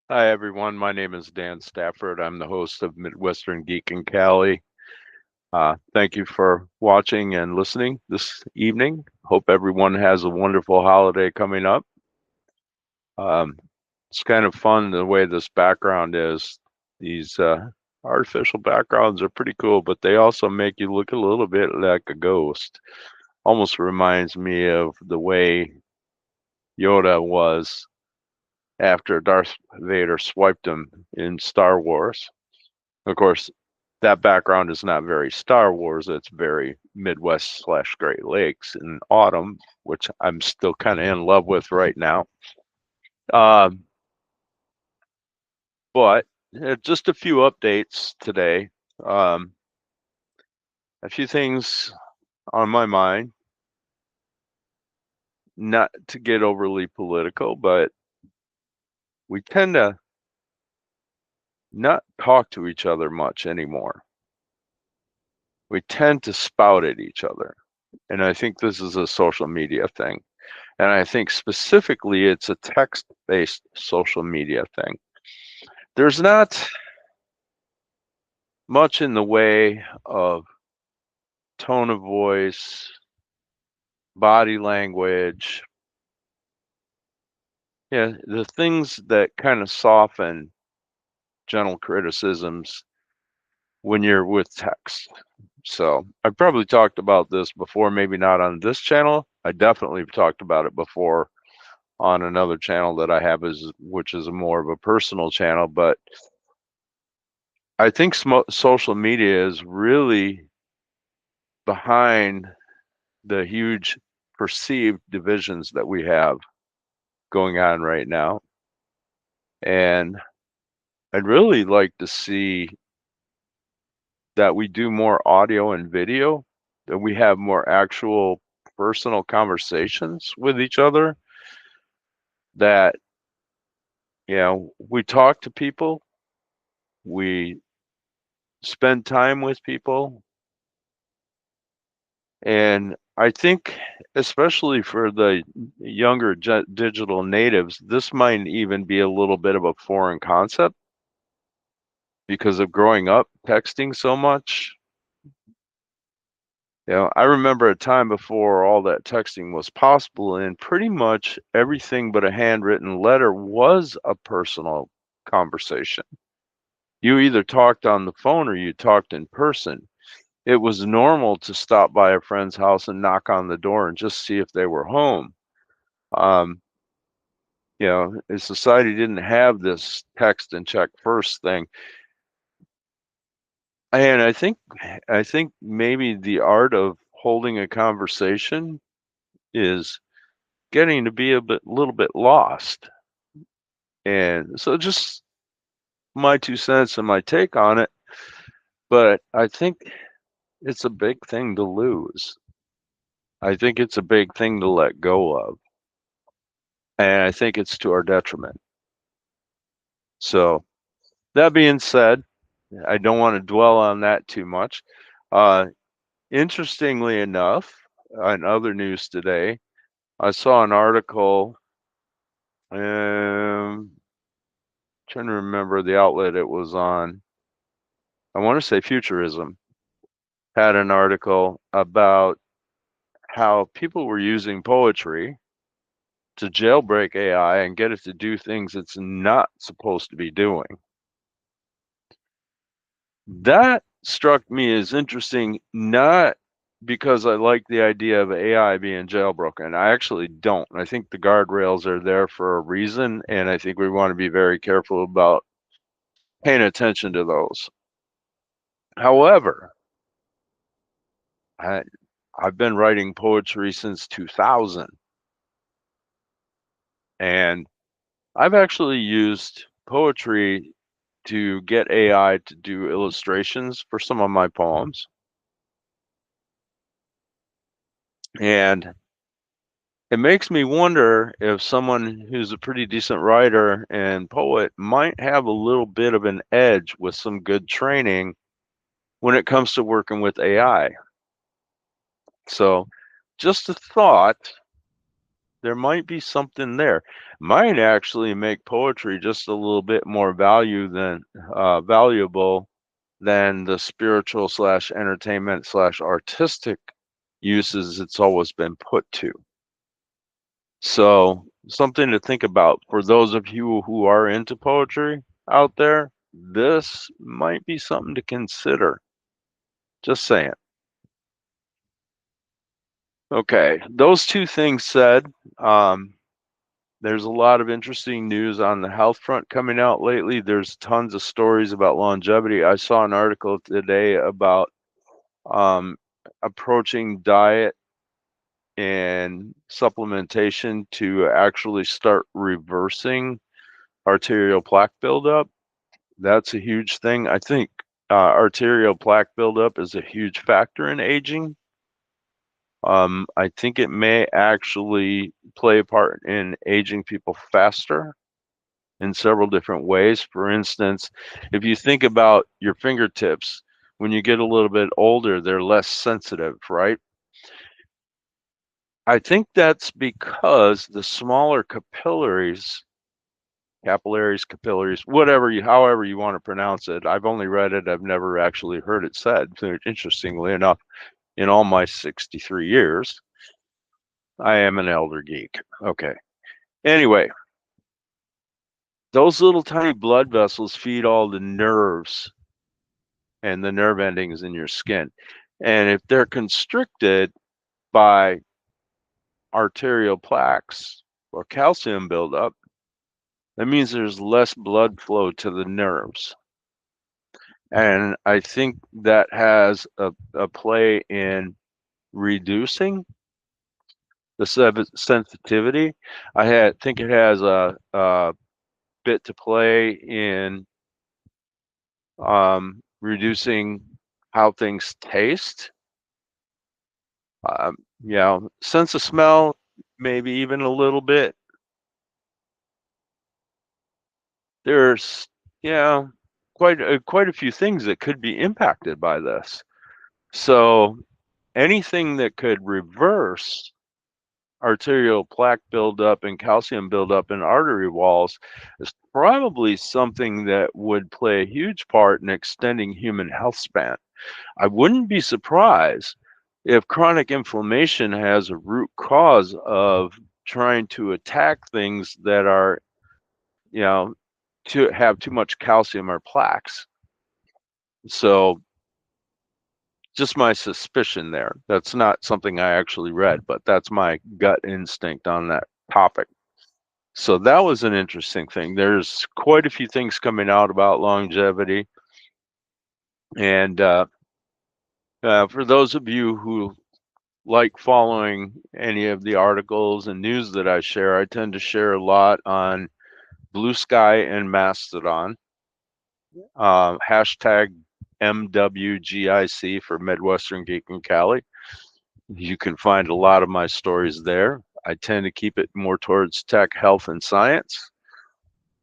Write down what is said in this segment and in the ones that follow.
Hi, everyone. My name is Dan Stafford. I'm the host of Midwestern Geek in Cali. Thank you for watching and listening this evening. Hope everyone has a wonderful holiday coming up. Um, it's kind of fun the way this background is. These artificial backgrounds are pretty cool, but they also make you look a little bit like a ghost. Almost reminds me of the way Yoda was after Darth Vader swiped him in Star Wars. Of course, that background is not very Star Wars. It's very Midwest slash Great Lakes in autumn, which I'm still kind of in love with right now. Um, but just a few updates today. Um, a few things on my mind, not to get overly political, but we tend to not talk to each other much anymore. We tend to spout at each other. And I think this is a social media thing. And I think specifically it's a text-based social media thing. There's not much in the way of tone of voice, body language, yeah, the things that kind of soften gentle criticisms when you're with text. So I've probably talked about this before, maybe not on this channel. I definitely have talked about it before on another channel that I have, which is more of a personal channel. But I think social media is really behind the huge perceived divisions that we have going on right now. And I'd really like to see that we do more audio and video, that we have more actual personal conversations with each other, that, we talk to people, we spend time with people. And I think, especially for the younger digital natives, this might even be a little bit of a foreign concept because of growing up texting so much. I remember a time before all that texting was possible, and pretty much everything but a handwritten letter was a personal conversation. You either talked on the phone or you talked in person. It was normal to stop by a friend's house and knock on the door and just see if they were home. Um, society didn't have this text and check first thing. And I think maybe the art of holding a conversation is getting to be little bit lost. And so just my 2 cents and my take on it, but I think it's a big thing to lose. I think it's a big thing to let go of. And I think it's to our detriment. So that being said, I don't want to dwell on that too much. Uh, Interestingly enough, in other news today, I saw an article, trying to remember the outlet it was on. I want to say Futurism had an article about how people were using poetry to jailbreak AI and get it to do things it's not supposed to be doing. That struck me as interesting, not because I like the idea of AI being jailbroken. I actually don't. I think the guardrails are there for a reason, and I think we want to be very careful about paying attention to those. However, I, I've been writing poetry since 2000, and I've actually used poetry to get AI to do illustrations for some of my poems. And it makes me wonder if someone who's a pretty decent writer and poet might have a little bit of an edge with some good training when it comes to working with AI. So, just a thought. there might be something there. Might actually make poetry just a little bit more valuable than the spiritual slash entertainment slash artistic uses it's always been put to. So something to think about for those of you who are into poetry out there. This might be something to consider. Just saying. Okay, those two things said, there's a lot of interesting news on the health front coming out lately. There's tons of stories about longevity. I saw an article today about approaching diet and supplementation to actually start reversing arterial plaque buildup. That's a huge thing. I think arterial plaque buildup is a huge factor in aging. I think it may actually play a part in aging people faster in several different ways. For instance, if you think about your fingertips, when you get a little bit older, they're less sensitive, right? I think that's because the smaller capillaries, whatever however you want to pronounce it. I've only read it. I've never actually heard it said. So interestingly enough, in all my 63 years, I am an elder geek. Okay. Anyway, those little tiny blood vessels feed all the nerves and the nerve endings in your skin. And if they're constricted by arterial plaques or calcium buildup, that means there's less blood flow to the nerves. And I think that has a play in reducing the sensitivity. I think it has a bit to play in reducing how things taste. Yeah, sense of smell, maybe even a little bit. There's, yeah, quite a few things that could be impacted by this. So anything that could reverse arterial plaque buildup and calcium buildup in artery walls is probably something that would play a huge part in extending human health span. I wouldn't be surprised if chronic inflammation has a root cause of trying to attack things that are, to have too much calcium or plaques. So just my suspicion there. That's not something I actually read, but that's my gut instinct on that topic. So that was an interesting thing. There's quite a few things coming out about longevity. And for those of you who like following any of the articles and news that I share, I tend to share a lot on Blue Sky and Mastodon. Hashtag MWGIC for Midwestern Geek in Cali. You can find a lot of my stories there. I tend to keep it more towards tech, health, and science.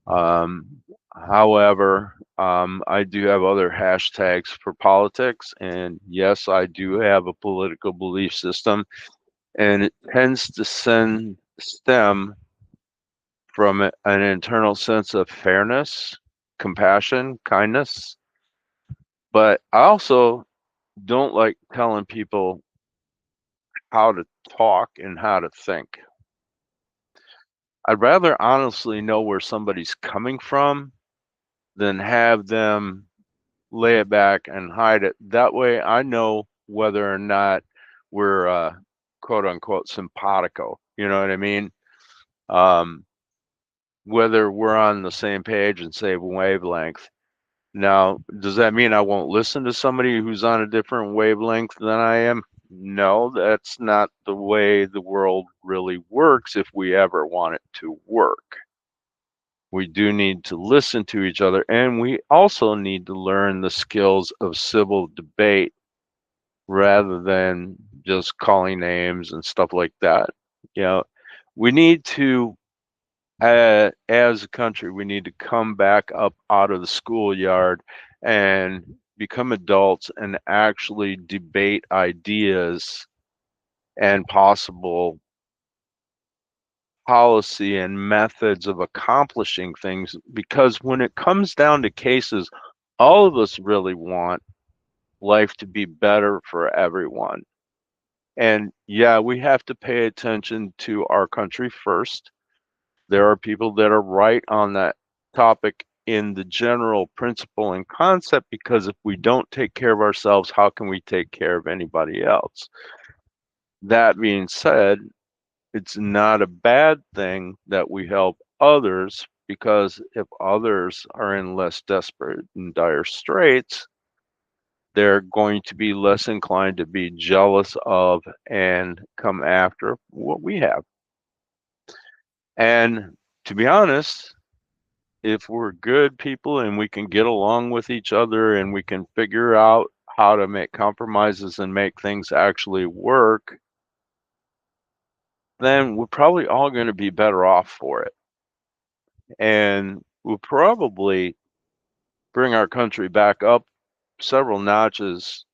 However, I do have other hashtags for politics, and yes, I do have a political belief system, and it tends to stem from an internal sense of fairness, compassion, kindness. But I also don't like telling people how to talk and how to think. I'd rather honestly know where somebody's coming from than have them lay it back and hide it. That way I know whether or not we're quote unquote simpatico. You know what I mean? Whether we're on the same page and same wavelength. Now, does that mean I won't listen to somebody who's on a different wavelength than I am? No, that's not the way the world really works if we ever want it to work. We do need to listen to each other, and we also need to learn the skills of civil debate rather than just calling names and stuff like that. You know, we need to, as a country, we need to come back up out of the schoolyard and become adults and actually debate ideas and possible policy and methods of accomplishing things, because when it comes down to cases, all of us really want life to be better for everyone. And yeah, we have to pay attention to our country first. There are people that are right on that topic in the general principle and concept, because if we don't take care of ourselves, how can we take care of anybody else? That being said, it's not a bad thing that we help others, because if others are in less desperate and dire straits, they're going to be less inclined to be jealous of and come after what we have. And to be honest, if we're good people and we can get along with each other and we can figure out how to make compromises and make things actually work, then we're probably all going to be better off for it. And we'll probably bring our country back up several notches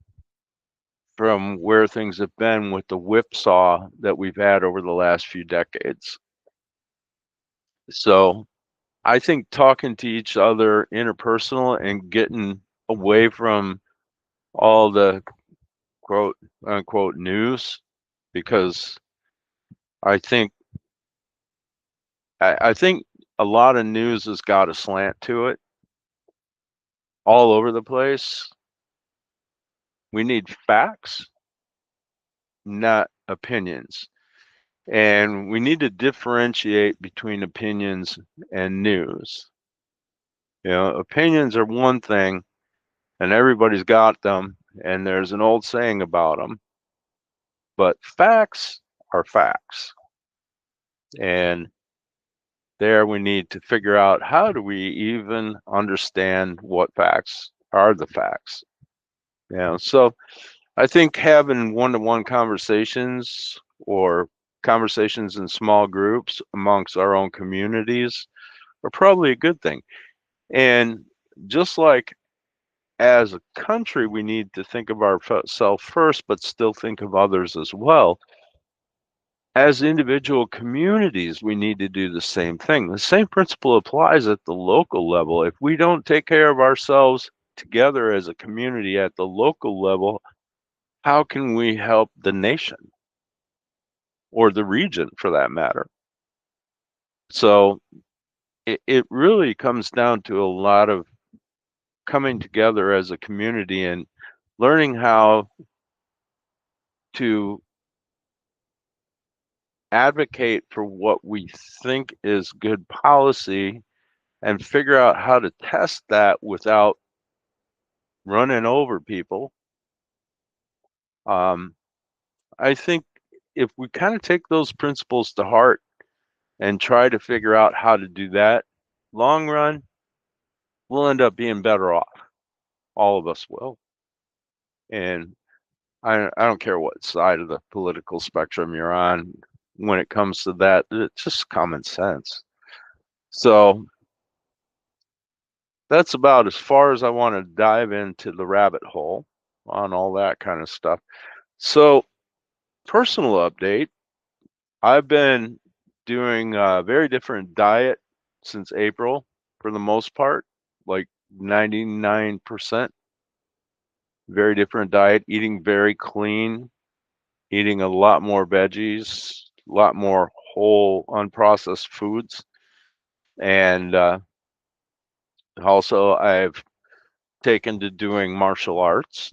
from where things have been with the whipsaw that we've had over the last few decades. So I think talking to each other interpersonal and getting away from all the quote unquote news, because I think I think a lot of news has got a slant to it all over the place. We need facts, not opinions. And we need to differentiate between opinions and news. You know, opinions are one thing and everybody's got them, and there's an old saying about them, but facts are facts. And there we need to figure out, how do we even understand what facts are the facts? You know, so I think having one-to-one conversations or conversations in small groups amongst our own communities are probably a good thing. And just like as a country, we need to think of ourselves first, but still think of others as well. As individual communities, we need to do the same thing. The same principle applies at the local level. If we don't take care of ourselves together as a community at the local level, how can we help the nation or the region for that matter? So it really comes down to a lot of coming together as a community and learning how to advocate for what we think is good policy and figure out how to test that without running over people. Um, I think if we kind of take those principles to heart and try to figure out how to do that, long run, we'll end up being better off. All of us will. And I don't care what side of the political spectrum you're on when it comes to that. It's just common sense. So that's about as far as I want to dive into the rabbit hole on all that kind of stuff. So, personal update, I've been doing a very different diet since April for the most part, like 99%. Very different diet, eating very clean, eating a lot more veggies, a lot more whole unprocessed foods. And also, I've taken to doing martial arts,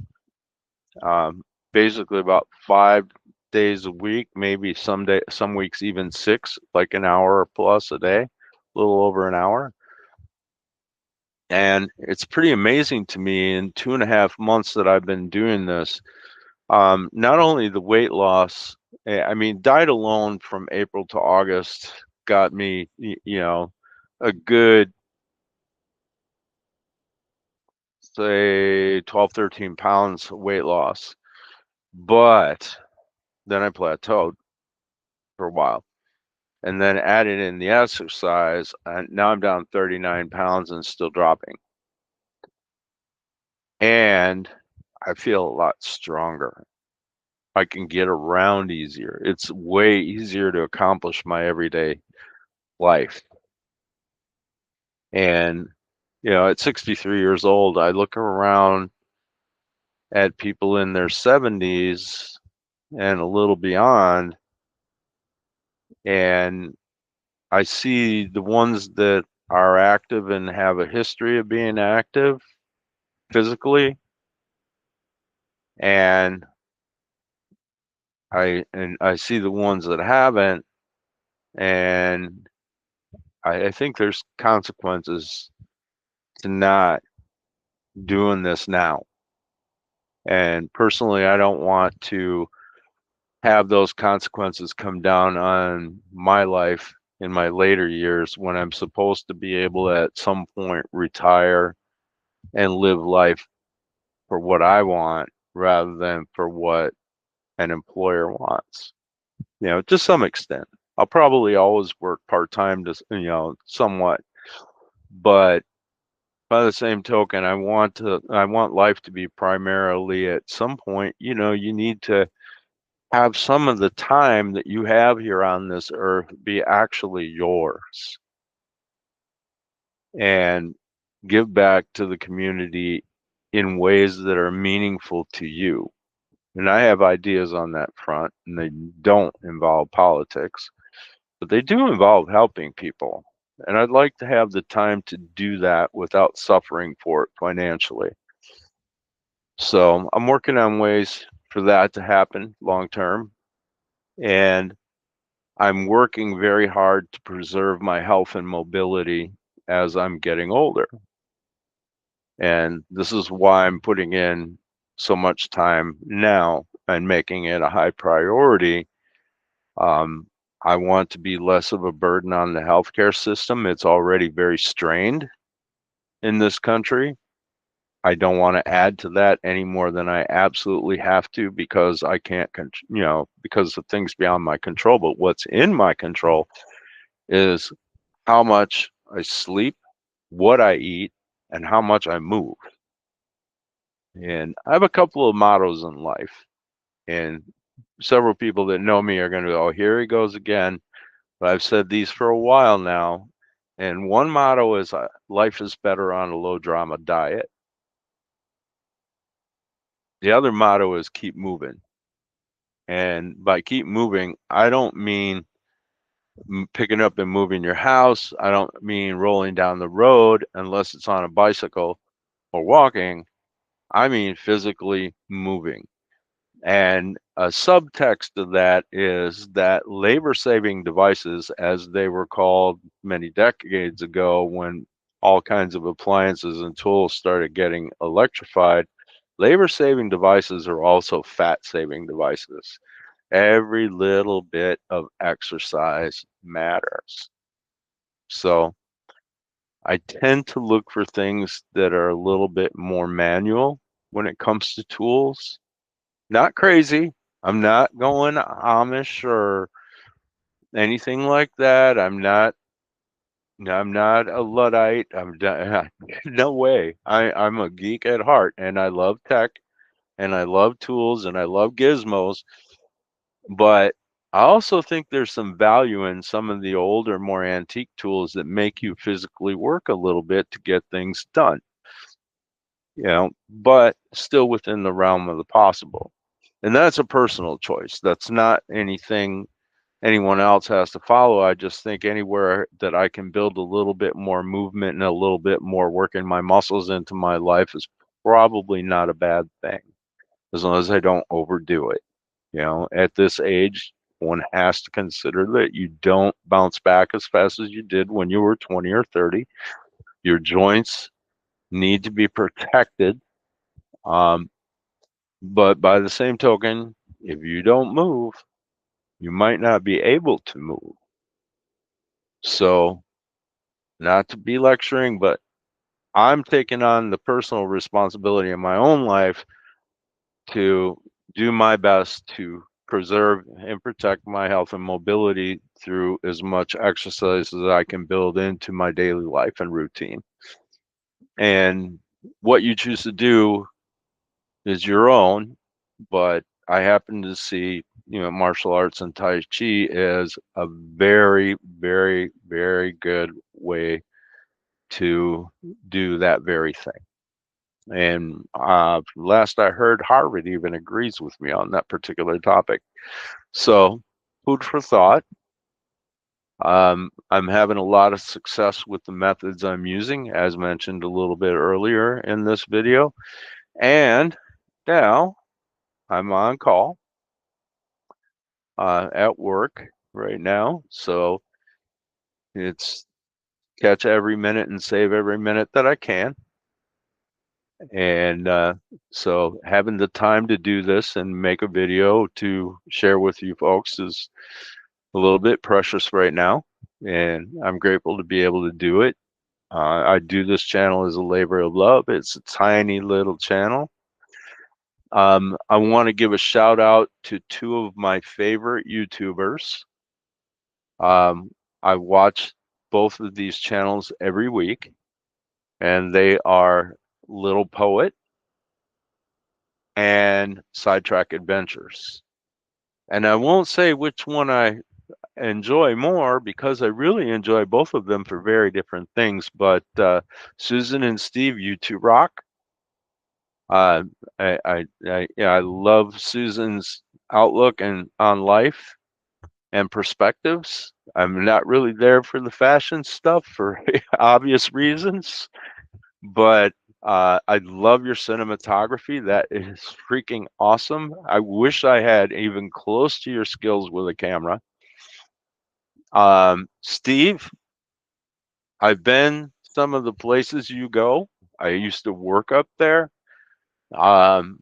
um, basically about 5 days a week, maybe some weeks even six, like an hour plus a day, a little over an hour. And it's pretty amazing to me in 2.5 months that I've been doing this. Not only the weight loss, I mean, diet alone from April to August got me, a good, say, 12, 13 pounds weight loss. But then I plateaued for a while. And then added in the exercise, and now I'm down 39 pounds and still dropping. And I feel a lot stronger. I can get around easier. It's way easier to accomplish my everyday life. And, at 63 years old, I look around at people in their 70s and a little beyond, and I see the ones that are active and have a history of being active physically, and I see the ones that haven't, and I think there's consequences to not doing this now. And personally, I don't want to have those consequences come down on my life in my later years when I'm supposed to be able to at some point retire and live life for what I want rather than for what an employer wants. To some extent. I'll probably always work part-time to, somewhat, but by the same token, I want life to be primarily at some point, you need to have some of the time that you have here on this earth be actually yours and give back to the community in ways that are meaningful to you. And I have ideas on that front, and they don't involve politics, but they do involve helping people. And I'd like to have the time to do that without suffering for it financially. So I'm working on ways for that to happen long term. And I'm working very hard to preserve my health and mobility as I'm getting older. And this is why I'm putting in so much time now and making it a high priority. I want to be less of a burden on the healthcare system. It's already very strained in this country. I don't want to add to that any more than I absolutely have to because I can't, because of things beyond my control. But what's in my control is how much I sleep, what I eat, and how much I move. And I have a couple of mottos in life, and several people that know me are going to go, oh, here he goes again. But I've said these for a while now. And one motto is life is better on a low drama diet. The other motto is keep moving. And by keep moving, I don't mean picking up and moving your house. I don't mean rolling down the road unless it's on a bicycle or walking. I mean physically moving. And a subtext of that is that labor-saving devices, as they were called many decades ago when all kinds of appliances and tools started getting electrified, labor-saving devices are also fat-saving devices. Every little bit of exercise matters. So I tend to look for things that are a little bit more manual when it comes to tools. Not crazy. I'm not going Amish or anything like that. I'm not a Luddite. No way. I'm a geek at heart, and I love tech and I love tools and I love gizmos, but I also think there's some value in some of the older, more antique tools that make you physically work a little bit to get things done, but still within the realm of the possible. And that's a personal choice. That's not anything anyone else has to follow. I just think anywhere that I can build a little bit more movement and a little bit more working my muscles into my life is probably not a bad thing, as long as I don't overdo it. At this age, one has to consider that you don't bounce back as fast as you did when you were 20 or 30. Your joints need to be protected. But by the same token, if you don't move, you might not be able to move. So, not to be lecturing, but I'm taking on the personal responsibility in my own life to do my best to preserve and protect my health and mobility through as much exercise as I can build into my daily life and routine. And what you choose to do is your own, but I happen to see, martial arts and Tai Chi is a very, very, very good way to do that very thing. And last I heard, Harvard even agrees with me on that particular topic. So, food for thought. I'm having a lot of success with the methods I'm using, as mentioned a little bit earlier in this video. And now I'm on call at work right now. So it's catch every minute and save every minute that I can. And so having the time to do this and make a video to share with you folks is a little bit precious right now. And I'm grateful to be able to do it. I do this channel as a labor of love. It's a tiny little channel. I want to give a shout out to two of my favorite YouTubers. I watch both of these channels every week, and they are Little Poet and Sidetrack Adventures. And I won't say which one I enjoy more because I really enjoy both of them for very different things. But Susan and Steve, you two rock. Uh, I love Susan's outlook and on life and perspectives. I'm not really there for the fashion stuff for obvious reasons, but I love your cinematography. That is freaking awesome. I wish I had even close to your skills with a camera. Steve, I've been some of the places you go. I used to work up there. Um,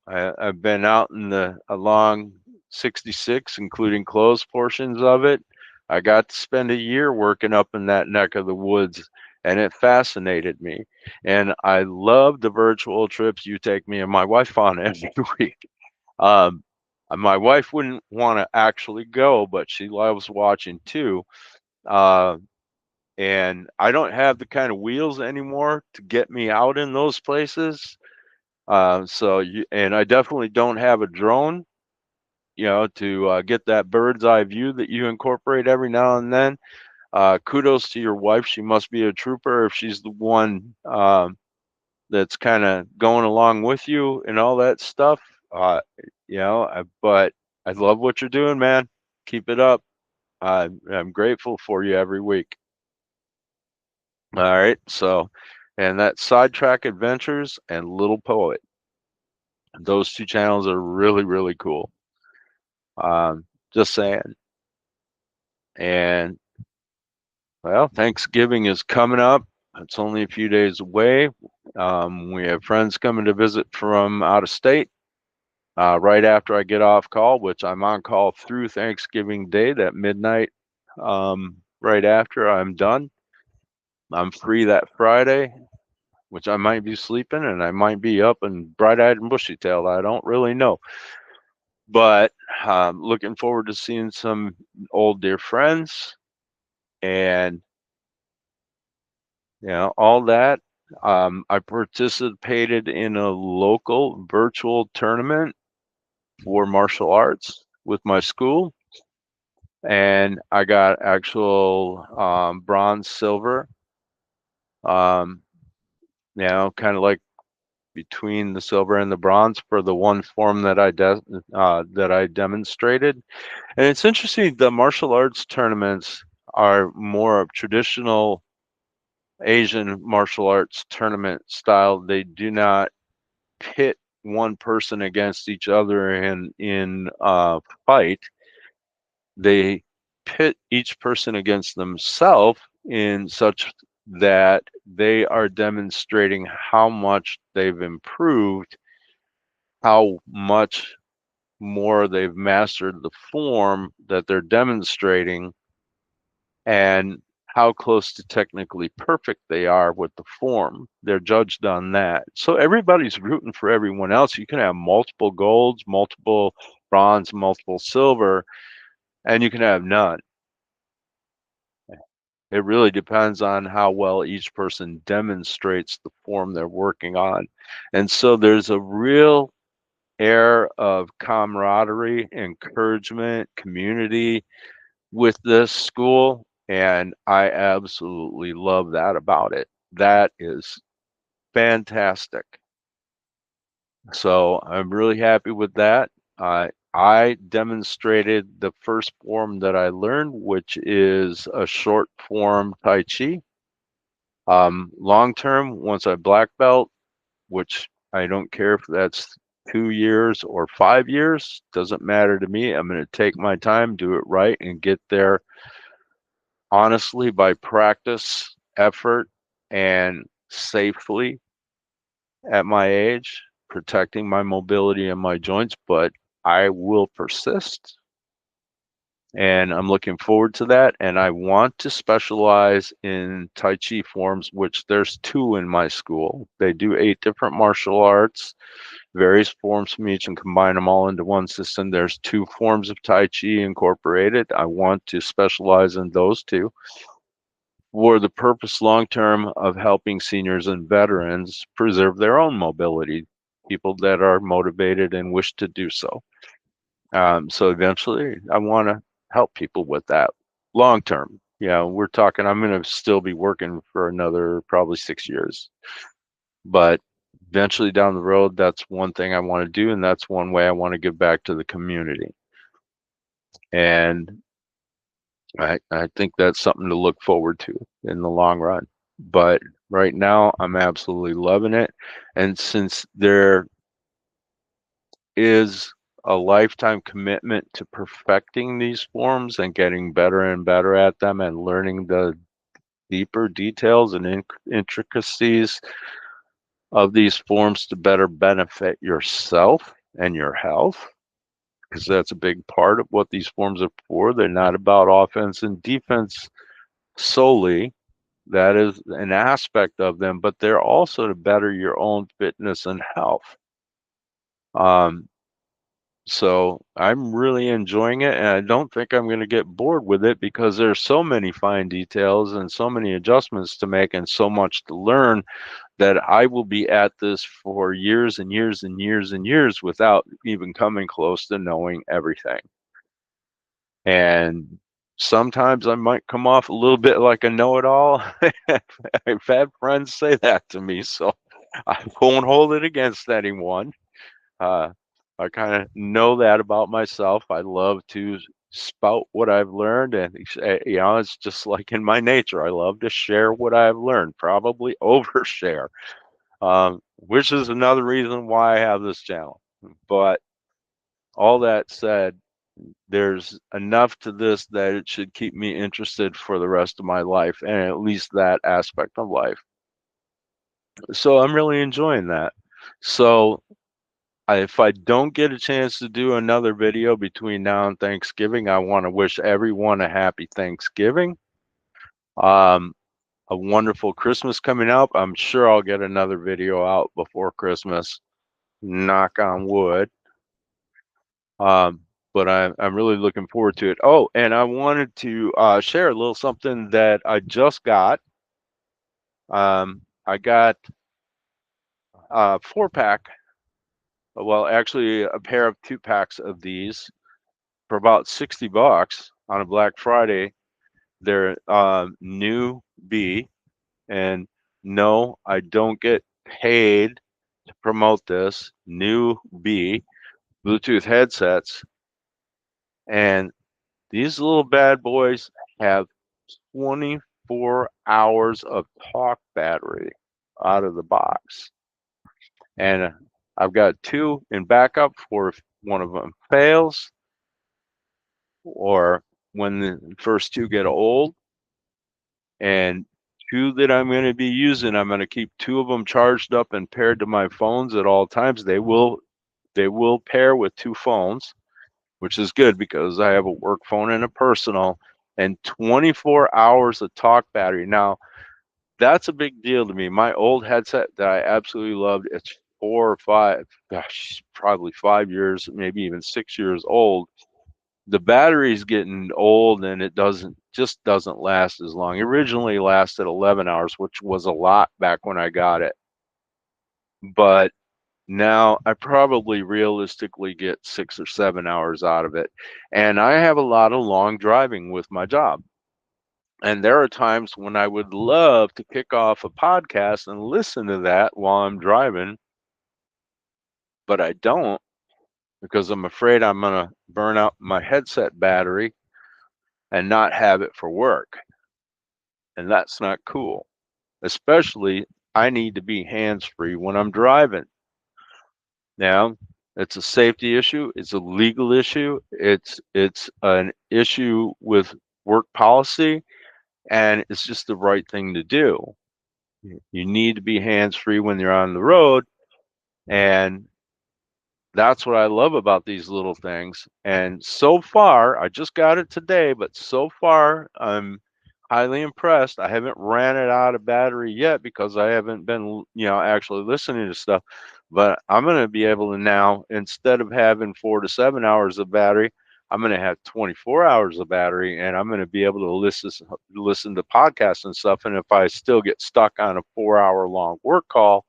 I've been out in the along 66, including closed portions of it. I got to spend a year working up in that neck of the woods, and it fascinated me. And I love the virtual trips you take me and my wife on every week. Um, my wife wouldn't want to actually go, but she loves watching too. Uh, and I don't have the kind of wheels anymore to get me out in those places. And I definitely don't have a drone, to get that bird's eye view that you incorporate every now and then. Kudos to your wife. She must be a trooper if she's the one that's kind of going along with you and all that stuff. But I love what you're doing, man. Keep it up. I'm grateful for you every week. All right. So, and that Sidetrack Adventures and Little Poet. Those two channels are really, really cool. Just saying. And well, Thanksgiving is coming up. It's only a few days away. We have friends coming to visit from out of state right after I get off call, which I'm on call through Thanksgiving Day, that midnight. Right after I'm done, I'm free that Friday, which I might be sleeping and I might be up and bright-eyed and bushy-tailed. I don't really know. But looking forward to seeing some old dear friends and all that. I participated in a local virtual tournament for martial arts with my school, and I got actual bronze, silver. Um, kind of like between the silver and the bronze for the one form that I demonstrated. And it's interesting, the martial arts tournaments are more of traditional Asian martial arts tournament style. They do not pit one person against each other in fight. They pit each person against themselves in such that they are demonstrating how much they've improved, how much more they've mastered the form that they're demonstrating, and how close to technically perfect they are with the form. They're judged on that. So everybody's rooting for everyone else. You can have multiple golds, multiple bronze, multiple silver, and you can have none. It really depends on how well each person demonstrates the form they're working on. And so there's a real air of camaraderie, encouragement, community with this school, and I absolutely love that about it. That is fantastic. So I'm really happy with that. I demonstrated the first form that I learned, which is a short form Tai Chi. Long term, once I black belt, which I don't care if that's 2 years or 5 years, doesn't matter to me. I'm going to take my time, do it right, and get there honestly by practice, effort, and safely at my age, protecting my mobility and my joints, but I will persist. And I'm looking forward to that. And I want to specialize in Tai Chi forms, which there's 2 in my school. They do 8 different martial arts, various forms from each, and combine them all into one system. There's 2 forms of Tai Chi incorporated. I want to specialize in those 2 for the purpose long term of helping seniors and veterans preserve their own mobility, people that are motivated and wish to do so. So eventually, I want to help people with that long term. Yeah, we're talking, I'm going to still be working for another probably 6 years. But eventually down the road, that's one thing I want to do. And that's one way I want to give back to the community. And I think that's something to look forward to in the long run. But right now, I'm absolutely loving it. And since there is a lifetime commitment to perfecting these forms and getting better and better at them and learning the deeper details and intricacies of these forms to better benefit yourself and your health, because that's a big part of what these forms are for. They're not about offense and defense solely. That is an aspect of them, but they're also to better your own fitness and health. Um, So I'm really enjoying it, and I don't think I'm going to get bored with it because there's so many fine details and so many adjustments to make and so much to learn that I will be at this for years and years and years and years without even coming close to knowing everything. And sometimes I might come off a little bit like a know-it-all. I've had friends say that to me, so I won't hold it against anyone. Uh, I kind of know that about myself. I love to spout what I've learned, and it's just like in my nature. I love to share what I've learned, probably overshare, which is another reason why I have this channel. But all that said, there's enough to this that it should keep me interested for the rest of my life, and at least that aspect of life. So I'm really enjoying that. So if I don't get a chance to do another video between now and Thanksgiving, I want to wish everyone a happy Thanksgiving. Um, a wonderful Christmas coming up. I'm sure I'll get another video out before Christmas. Knock on wood. Um, but I'm really looking forward to it. Oh, and I wanted to share a little something that I just got. I got a 4-pack. Well, actually, a pair of 2-packs of these for about $60 on a Black Friday. They're new B, and no, I don't get paid to promote this. New B Bluetooth headsets, and these little bad boys have 24 hours of talk battery out of the box, and I've got 2 in backup for if one of them fails or when the first 2 get old. And 2 that I'm going to be using, I'm going to keep 2 of them charged up and paired to my phones at all times. They will pair with 2 phones, which is good because I have a work phone and a personal, and 24 hours of talk battery. Now, that's a big deal to me. My old headset that I absolutely loved, it's 4 or 5, gosh, probably 5 years, maybe even 6 years old. The battery's getting old and it doesn't last as long. It originally lasted 11 hours, which was a lot back when I got it. But Now, I probably realistically get 6 or 7 hours out of it. And I have a lot of long driving with my job. And there are times when I would love to kick off a podcast and listen to that while I'm driving, but I don't because I'm afraid I'm going to burn out my headset battery and not have it for work. And that's not cool. Especially, I need to be hands free when I'm driving. Now, it's a safety issue, it's a legal issue, it's an issue with work policy, and it's just the right thing to do. You need to be hands free when you're on the road, and that's what I love about these little things. And so far, I just got it today, but so far, I'm highly impressed. I haven't ran it out of battery yet because I haven't been, actually listening to stuff. But I'm going to be able to now, instead of having 4 to 7 hours of battery, I'm going to have 24 hours of battery, and I'm going to be able to listen to podcasts and stuff. And if I still get stuck on a 4 hour long work call,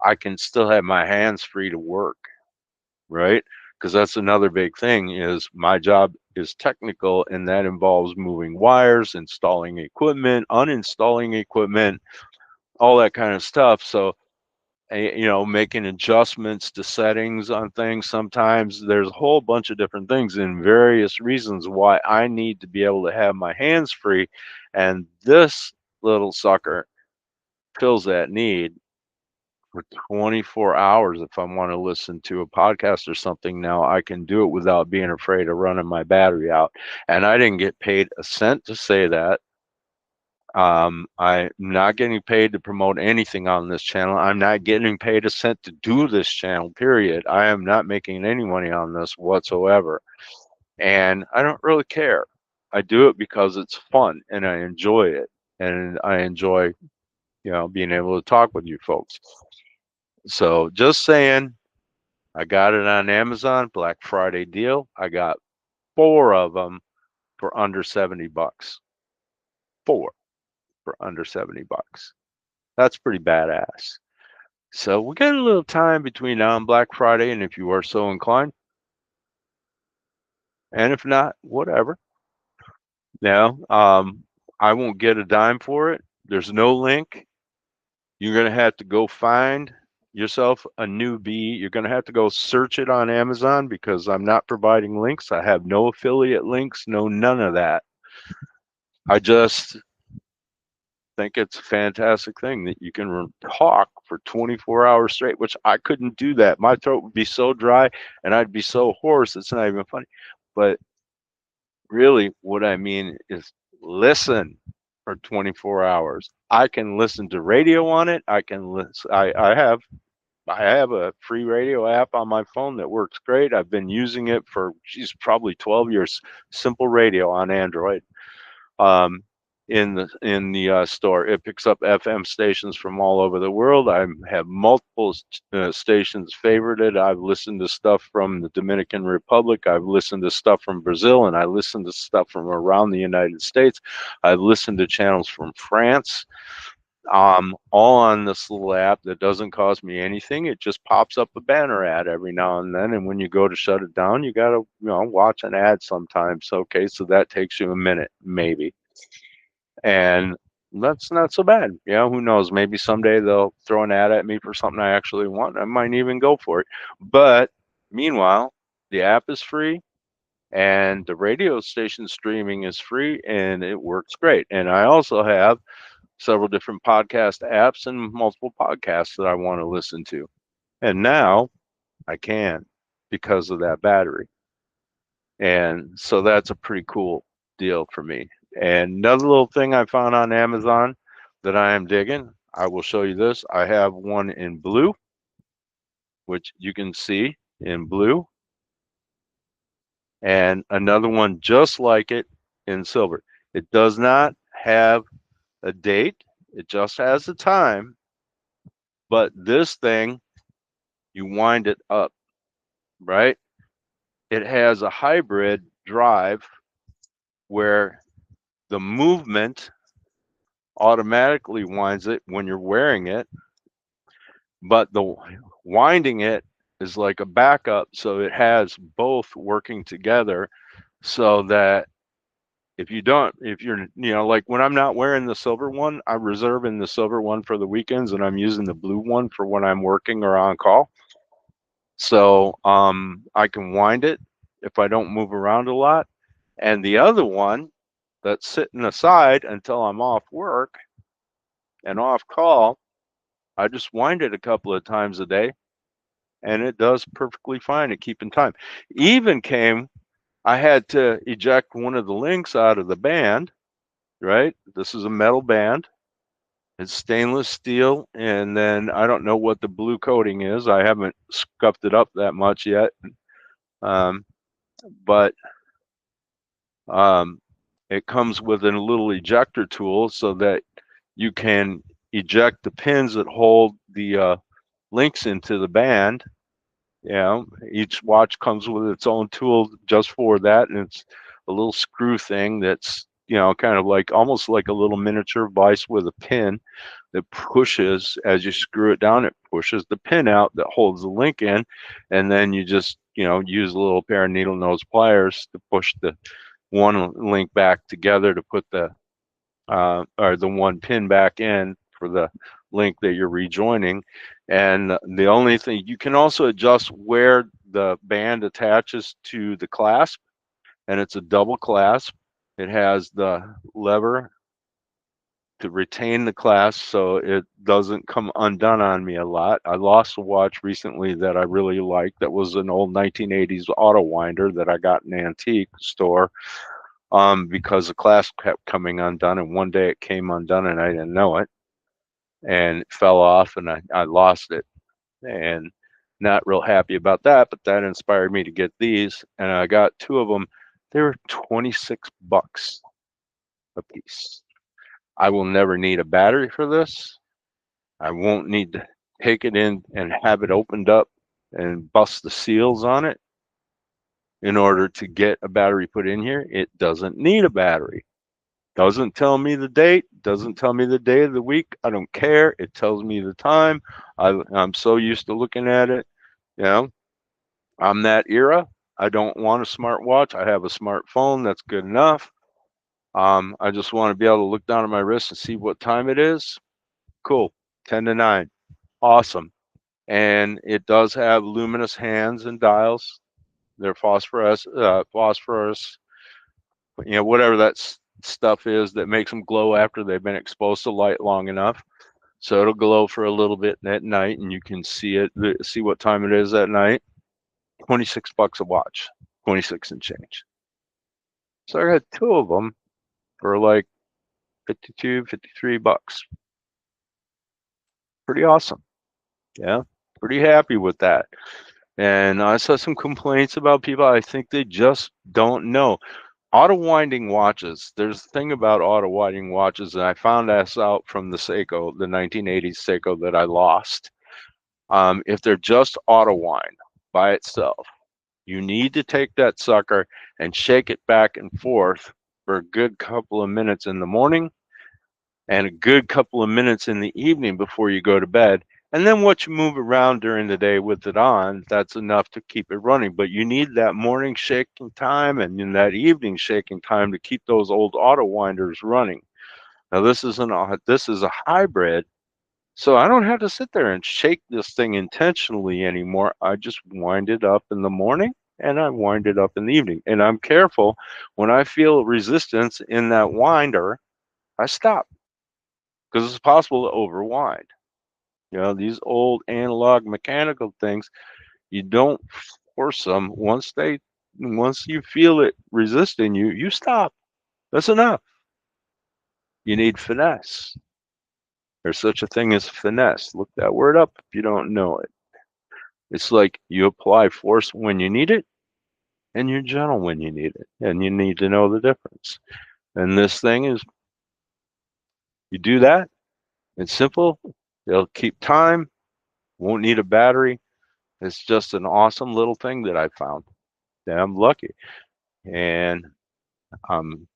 I can still have my hands free to work, right? Because that's another big thing is my job is technical, and that involves moving wires, installing equipment, uninstalling equipment, all that kind of stuff. So, making adjustments to settings on things. Sometimes there's a whole bunch of different things and various reasons why I need to be able to have my hands free. And this little sucker fills that need for 24 hours. If I want to listen to a podcast or something now, I can do it without being afraid of running my battery out. And I didn't get paid a cent to say that. I'm not getting paid to promote anything on this channel. I'm not getting paid a cent to do this channel, period. I am not making any money on this whatsoever. And I don't really care. I do it because it's fun and I enjoy it. And I enjoy, being able to talk with you folks. So just saying, I got it on Amazon, Black Friday deal. I got 4 of them for under 70 bucks. 4 for under 70 bucks. That's pretty badass. So we got a little time between now and Black Friday, and if you are so inclined, and if not, whatever. Now, I won't get a dime for it. There's no link. You're gonna have to go find yourself a newbie. You're gonna have to go search it on Amazon because I'm not providing links. I have no affiliate links, no none of that. I just think it's a fantastic thing that you can talk for 24 hours straight, which I couldn't do that. My throat would be so dry and I'd be so hoarse. It's not even funny. But really, what I mean is listen for 24 hours. I can listen to radio on it. I can listen. I have a free radio app on my phone that works great. I've been using it for, geez, probably 12 years. Simple radio on Android. Um, in the store, it picks up FM stations from all over the world. I have multiple stations favorited. I've listened to stuff from the Dominican Republic. I've listened to stuff from Brazil, and I listen to stuff from around the United States. I've listened to channels from France. All on this little app that doesn't cost me anything. It just pops up a banner ad every now and then, and when you go to shut it down, you gotta, watch an ad sometimes. Okay, so that takes you a minute, maybe, and that's not so bad. Who knows? Maybe someday they'll throw an ad at me for something I actually want. I might even go for it. But meanwhile, the app is free and the radio station streaming is free and it works great. And I also have several different podcast apps and multiple podcasts that I want to listen to. And now I can because of that battery. And so that's a pretty cool deal for me. And another little thing I found on Amazon that I am digging, I will show you this. I have one in blue, which you can see in blue, and another one just like it in silver. It does not have a date, it just has a time. But this thing, you wind it up, right? It has a hybrid drive where the movement automatically winds it when you're wearing it, but the winding it is like a backup, so it has both working together, so that if you're, like when I'm not wearing the silver one, I'm reserving the silver one for the weekends, and I'm using the blue one for when I'm working or on call. So I can wind it if I don't move around a lot. And the other one that's sitting aside until I'm off work and off call, I just wind it a couple of times a day, and it does perfectly fine at keeping time. Even I had to eject one of the links out of the band, right? This is a metal band. It's stainless steel, and then I don't know what the blue coating is. I haven't scuffed it up that much yet, um, but um, it comes with a little ejector tool so that you can eject the pins that hold the links into the band. Each watch comes with its own tool just for that, and it's a little screw thing that's kind of like almost like a little miniature vise with a pin that pushes. As you screw it down, it pushes the pin out that holds the link in, and then you just use a little pair of needle nose pliers to push the one link back together to put the or the one pin back in for the link that you're rejoining. And the only thing, you can also adjust where the band attaches to the clasp, and it's a double clasp. It has the lever to retain the clasp so it doesn't come undone on me a lot. I lost a watch recently that I really liked. That was an old 1980s auto winder that I got in an antique store, because the clasp kept coming undone, and one day it came undone and I didn't know it, and it fell off, and I lost it, and not real happy about that. But that inspired me to get these, and I got two of them. They were 26 bucks a piece. I will never need a battery for this. I won't need to take it in and have it opened up and bust the seals on it in order to get a battery put in here. It doesn't need a battery. Doesn't tell me the date, doesn't tell me the day of the week. I don't care. It tells me the time. I'm so used to looking at it. You know, I'm that era. I don't want a smartwatch. I have a smartphone. That's good enough. I just want to be able to look down at my wrist and see what time it is. Cool. 10 to 9. Awesome. And it does have luminous hands and dials. They're phosphorus, whatever that stuff is that makes them glow after they've been exposed to light long enough. So it'll glow for a little bit at night, and you can see what time it is at night. 26 bucks a watch, 26 and change. So I got two of them for like 52, 53 bucks. Pretty awesome. Yeah, pretty happy with that. And I saw some complaints about people. I think they just don't know. Auto winding watches. There's a thing about auto winding watches, and I found this out from the Seiko, the 1980s Seiko that I lost. If they're just auto wind by itself, you need to take that sucker and shake it back and forth for a good couple of minutes in the morning and a good couple of minutes in the evening before you go to bed. And then what you move around during the day with it on, that's enough to keep it running. But you need that morning shaking time and in that evening shaking time to keep those old auto winders running. Now this is a hybrid, so I don't have to sit there and shake this thing intentionally anymore. I just wind it up in the morning and I wind it up in the evening. And I'm careful when I feel resistance in that winder, I stop, because it's possible to overwind. These old analog mechanical things, you don't force them. Once you feel it resisting you, you stop. That's enough. You need finesse. There's such a thing as finesse. Look that word up if you don't know it. It's like you apply force when you need it, and you're gentle when you need it, and you need to know the difference. And this thing is, you do that, it's simple. It'll keep time, won't need a battery. It's just an awesome little thing that I found. And I'm lucky. And I'm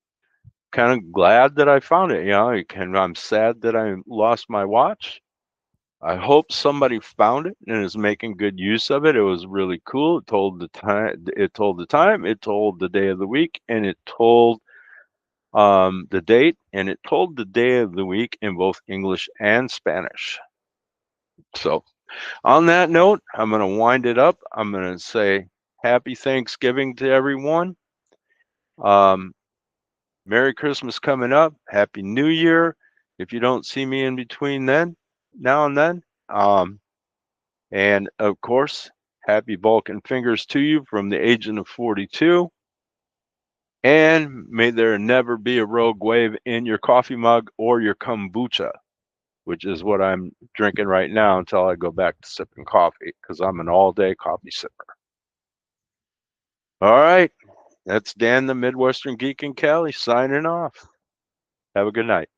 kind of glad that I found it. I'm sad that I lost my watch. I hope somebody found it and is making good use of it. It was really cool. It told the time, it told the time, it told the day of the week, and it told the date, and it told the day of the week in both English and Spanish. So on that note, I'm going to wind it up. I'm going to say happy Thanksgiving to everyone. Merry Christmas coming up. Happy New Year. If you don't see me in between now and then. And of course, happy Balkan Fingers to you from the Agent of 42. And may there never be a rogue wave in your coffee mug or your kombucha, which is what I'm drinking right now until I go back to sipping coffee, because I'm an all-day coffee sipper. All right, that's Dan the Midwestern Geek in Cali signing off. Have a good night.